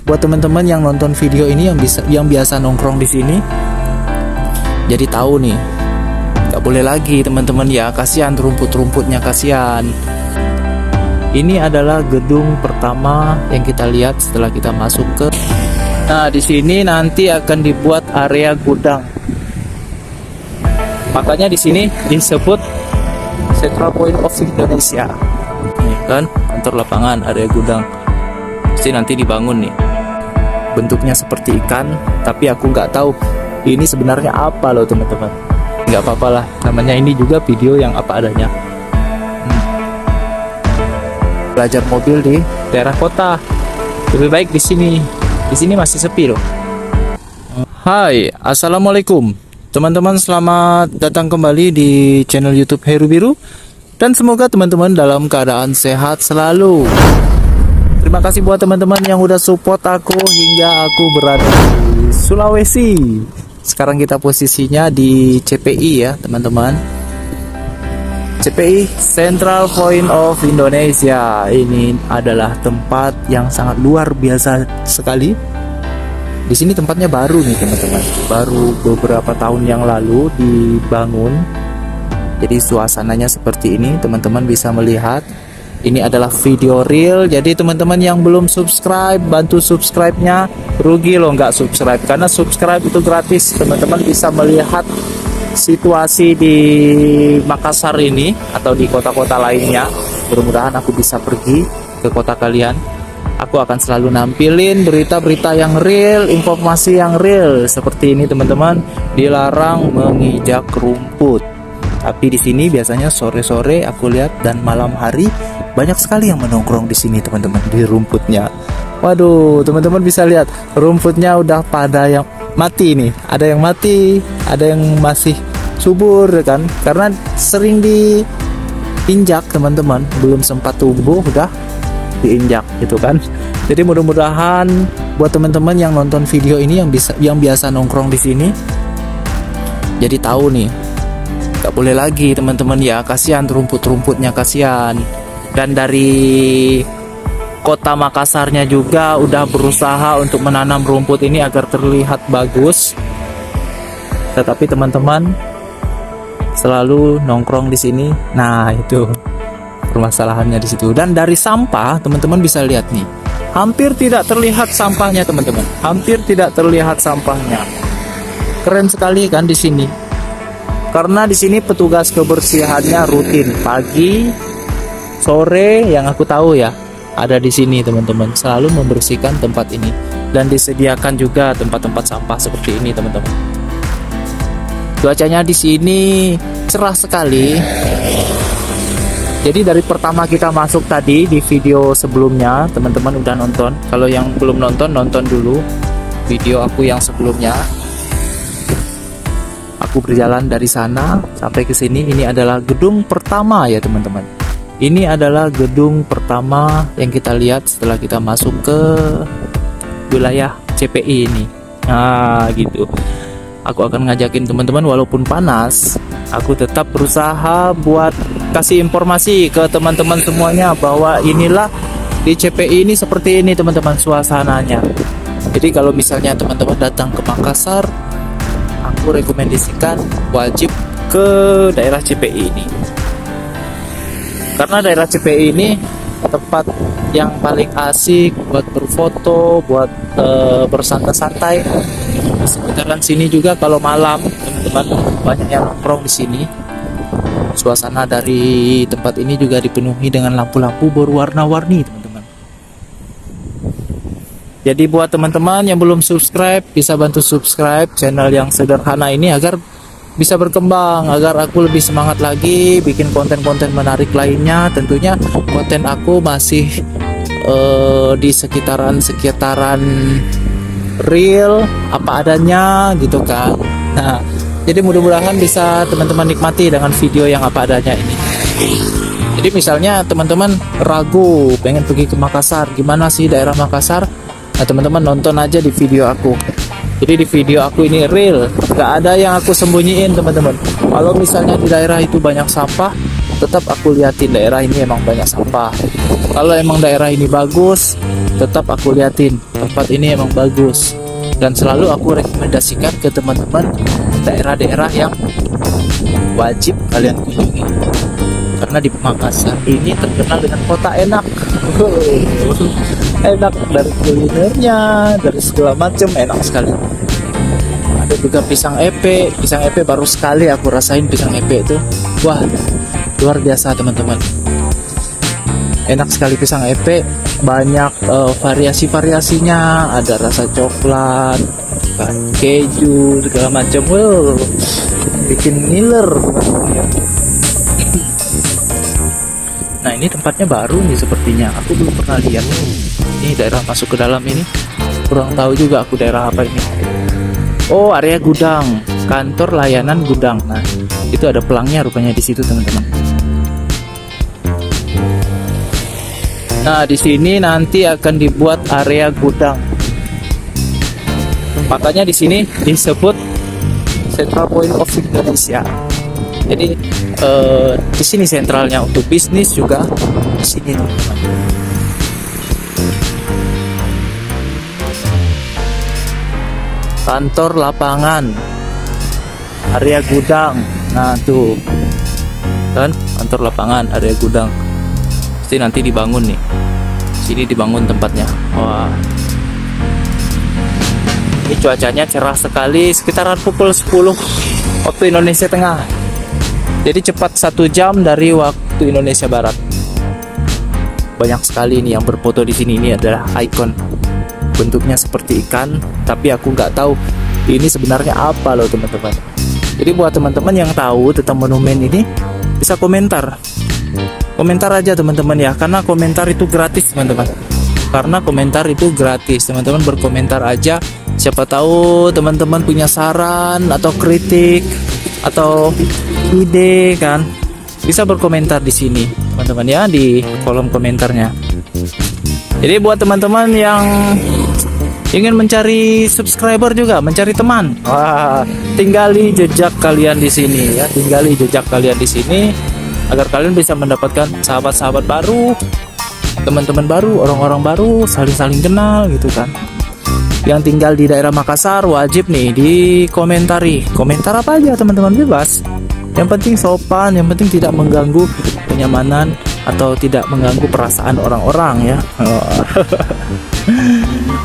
buat teman-teman yang nonton video ini yang biasa nongkrong di sini, jadi tahu nih, nggak boleh lagi teman-teman ya, kasihan rumput-rumputnya, kasihan. Ini adalah gedung pertama yang kita lihat setelah kita masuk ke. Nah, di sini nanti akan dibuat area gudang. Makanya di sini disebut Central Point of Indonesia. Ini kan kantor lapangan, area gudang. Pasti nanti dibangun nih. Bentuknya seperti ikan, tapi aku nggak tahu ini sebenarnya apa loh teman-teman. Nggak apa-apa lah, namanya ini juga video yang apa adanya. Belajar mobil di daerah kota, lebih baik di sini. Di sini masih sepi loh. Hai, assalamualaikum teman-teman, selamat datang kembali di channel YouTube Heru Biru, dan semoga teman-teman dalam keadaan sehat selalu. Terima kasih buat teman-teman yang udah support aku hingga aku berada di Sulawesi. Sekarang kita posisinya di CPI ya teman-teman. CPI, Central Point of Indonesia. Ini adalah tempat yang sangat luar biasa sekali. Di sini tempatnya baru nih teman-teman. Baru beberapa tahun yang lalu dibangun. Jadi suasananya seperti ini, teman-teman bisa melihat. Ini adalah video real, jadi teman-teman yang belum subscribe, bantu subscribe-nya. Rugi loh nggak subscribe, karena subscribe itu gratis. Teman-teman bisa melihat situasi di Makassar ini atau di kota-kota lainnya. Mudah-mudahan aku bisa pergi ke kota kalian. Aku akan selalu nampilin berita-berita yang real, informasi yang real. Seperti ini teman-teman, dilarang menginjak rumput. Tapi di sini biasanya sore-sore aku lihat dan malam hari banyak sekali yang menongkrong di sini teman-teman, di rumputnya. Waduh, teman-teman bisa lihat rumputnya udah pada yang mati nih. Ada yang mati, ada yang masih subur kan, karena sering diinjak teman-teman, belum sempat tumbuh udah diinjak gitu kan. Jadi mudah-mudahan buat teman-teman yang nonton video ini yang biasa nongkrong di sini, jadi tahu nih, nggak boleh lagi teman-teman ya, kasihan rumput-rumputnya, kasihan. Dan dari kota Makassarnya juga udah berusaha untuk menanam rumput ini agar terlihat bagus. Tetapi teman-teman selalu nongkrong di sini. Nah, itu permasalahannya di situ. Dan dari sampah, teman-teman bisa lihat nih, hampir tidak terlihat sampahnya teman-teman. Hampir tidak terlihat sampahnya. Keren sekali kan di sini. Karena di sini petugas kebersihannya rutin pagi, sore, yang aku tahu ya, ada di sini teman-teman, selalu membersihkan tempat ini, dan disediakan juga tempat-tempat sampah seperti ini teman-teman. Cuacanya di sini cerah sekali. Jadi dari pertama kita masuk tadi di video sebelumnya, teman-teman udah nonton. Kalau yang belum nonton, nonton dulu video aku yang sebelumnya. Aku berjalan dari sana sampai ke sini. Ini adalah gedung pertama ya teman-teman. Ini adalah gedung pertama yang kita lihat setelah kita masuk ke wilayah CPI ini. Nah gitu. Aku akan ngajakin teman-teman, walaupun panas, aku tetap berusaha buat kasih informasi ke teman-teman semuanya bahwa inilah di CPI ini seperti ini teman-teman suasananya. Jadi kalau misalnya teman-teman datang ke Makassar, aku rekomendasikan wajib ke daerah CPI ini. Karena daerah CPI ini tempat yang paling asik buat berfoto, buat bersantai-santai. Di sekitaran sini juga kalau malam teman-teman banyak yang nongkrong di sini. Suasana dari tempat ini juga dipenuhi dengan lampu-lampu berwarna-warni teman-teman. Jadi buat teman-teman yang belum subscribe, bisa bantu subscribe channel yang sederhana ini agar bisa berkembang, agar aku lebih semangat lagi bikin konten-konten menarik lainnya. Tentunya konten aku masih di sekitaran real, apa adanya gitu kan. Nah, jadi mudah-mudahan bisa teman-teman nikmati dengan video yang apa adanya ini. Jadi misalnya teman-teman ragu pengen pergi ke Makassar, gimana sih daerah Makassar? Nah, teman-teman nonton aja di video aku. Jadi di video aku ini real, gak ada yang aku sembunyiin teman-teman. Kalau misalnya di daerah itu banyak sampah, tetap aku liatin daerah ini emang banyak sampah. Kalau emang daerah ini bagus, tetap aku liatin tempat ini emang bagus, dan selalu aku rekomendasikan ke teman-teman daerah-daerah yang wajib kalian kunjungi, karena di Makassar ini terkenal dengan kota enak. Enak dari kulinernya, dari segala macam, enak sekali. Ada juga pisang epe baru sekali aku rasain pisang epe itu. Wah, luar biasa teman-teman. Enak sekali pisang epe, banyak variasi-variasinya, ada rasa coklat, keju, segala macam. Wow, bikin ngiler. Nah, ini tempatnya baru nih sepertinya, aku belum pernah lihat. Ini daerah masuk ke dalam ini, kurang tahu juga aku daerah apa ini. Oh, area gudang, kantor layanan gudang. Nah, itu ada pelangnya rupanya di situ teman-teman. Nah, di sini nanti akan dibuat area gudang. Makanya di sini disebut Central Point of Indonesia. Jadi di sini sentralnya untuk bisnis juga di sini teman-teman. Kantor lapangan, area gudang. Nah tuh kan kantor lapangan, area gudang. Pasti nanti dibangun nih. Sini dibangun tempatnya. Wah. Ini cuacanya cerah sekali, sekitaran pukul 10 waktu Indonesia Tengah. Jadi cepat 1 jam dari waktu Indonesia Barat. Banyak sekali nih yang berfoto di sini. Ini adalah ikon. Bentuknya seperti ikan, tapi aku nggak tahu ini sebenarnya apa loh teman-teman. Jadi buat teman-teman yang tahu tentang monumen ini, bisa komentar aja teman-teman ya, karena komentar itu gratis teman-teman. Karena komentar itu gratis, teman-teman berkomentar aja. Siapa tahu teman-teman punya saran atau kritik atau ide kan, bisa berkomentar di sini teman-teman ya, di kolom komentarnya. Jadi buat teman-teman yang ingin mencari subscriber juga, mencari teman, wah, tinggali jejak kalian di sini ya, tinggali jejak kalian di sini agar kalian bisa mendapatkan sahabat-sahabat baru, teman-teman baru, orang-orang baru, saling-saling kenal gitu kan. Yang tinggal di daerah Makassar wajib nih dikomentari, komentar apa aja teman-teman, bebas. Yang penting sopan, yang penting tidak mengganggu kenyamanan atau tidak mengganggu perasaan orang-orang ya.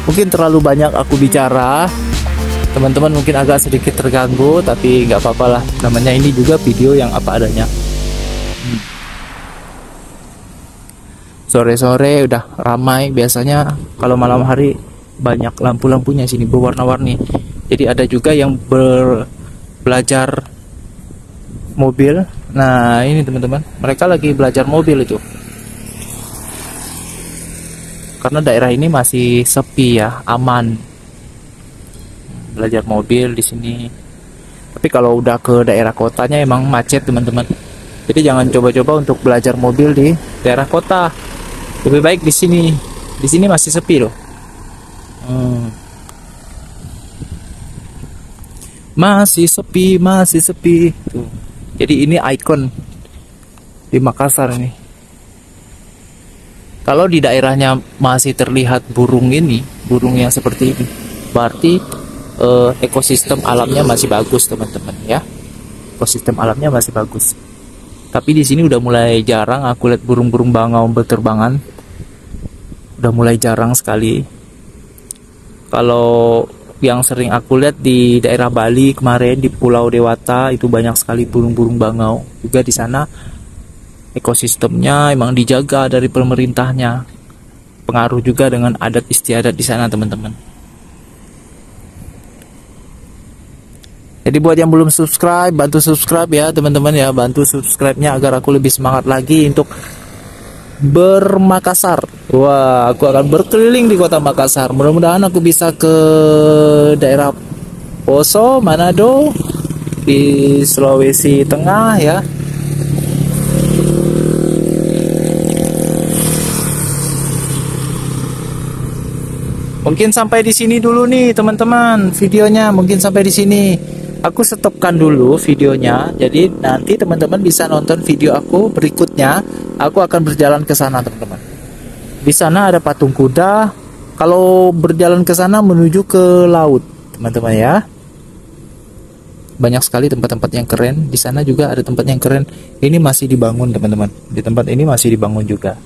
Mungkin terlalu banyak aku bicara, teman-teman mungkin agak sedikit terganggu, tapi nggak apa-apa lah, namanya ini juga video yang apa adanya. Sore-sore udah ramai, biasanya kalau malam hari banyak lampu-lampunya sini berwarna-warni. Jadi ada juga yang belajar mobil. Nah ini teman-teman, mereka lagi belajar mobil itu, karena daerah ini masih sepi ya, aman belajar mobil di sini. Tapi kalau udah ke daerah kotanya emang macet teman-teman. Jadi jangan coba-coba untuk belajar mobil di daerah kota. Lebih baik di sini. Di sini masih sepi loh. Masih sepi. Tuh. Jadi ini ikon di Makassar ini. Kalau di daerahnya masih terlihat burung ini, burung yang seperti ini, berarti ekosistem alamnya masih bagus teman-teman ya. Ekosistem alamnya masih bagus. Tapi di sini udah mulai jarang aku lihat burung-burung bangau berterbangan. Udah mulai jarang sekali. Kalau yang sering aku lihat di daerah Bali kemarin, di Pulau Dewata, itu banyak sekali burung-burung bangau. Juga di sana ekosistemnya emang dijaga dari pemerintahnya. Pengaruh juga dengan adat istiadat di sana teman-teman. Jadi buat yang belum subscribe, bantu subscribe ya teman-teman ya, bantu subscribe-nya agar aku lebih semangat lagi untuk bermakassar. Wah, aku akan berkeliling di kota Makassar. Mudah-mudahan aku bisa ke daerah Poso, Manado, di Sulawesi Tengah ya. Mungkin sampai di sini dulu nih teman-teman videonya, mungkin sampai di sini. Aku stopkan dulu videonya. Jadi nanti teman-teman bisa nonton video aku berikutnya. Aku akan berjalan ke sana teman-teman. Di sana ada patung kuda. Kalau berjalan ke sana menuju ke laut, teman-teman ya. Banyak sekali tempat-tempat yang keren. Di sana juga ada tempat yang keren. Ini masih dibangun, teman-teman. Di tempat ini masih dibangun juga.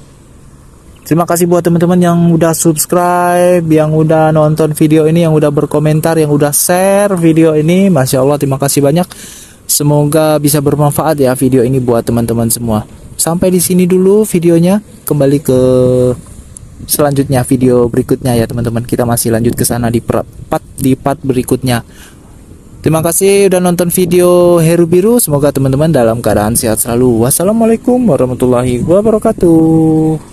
Terima kasih buat teman-teman yang udah subscribe, yang udah nonton video ini, yang udah berkomentar, yang udah share video ini. Masya Allah, terima kasih banyak. Semoga bisa bermanfaat ya video ini buat teman-teman semua. Sampai di sini dulu videonya. Kembali ke selanjutnya, video berikutnya ya teman-teman. Kita masih lanjut ke sana di part berikutnya. Terima kasih udah nonton video Heru Biru. Semoga teman-teman dalam keadaan sehat selalu. Wassalamualaikum warahmatullahi wabarakatuh.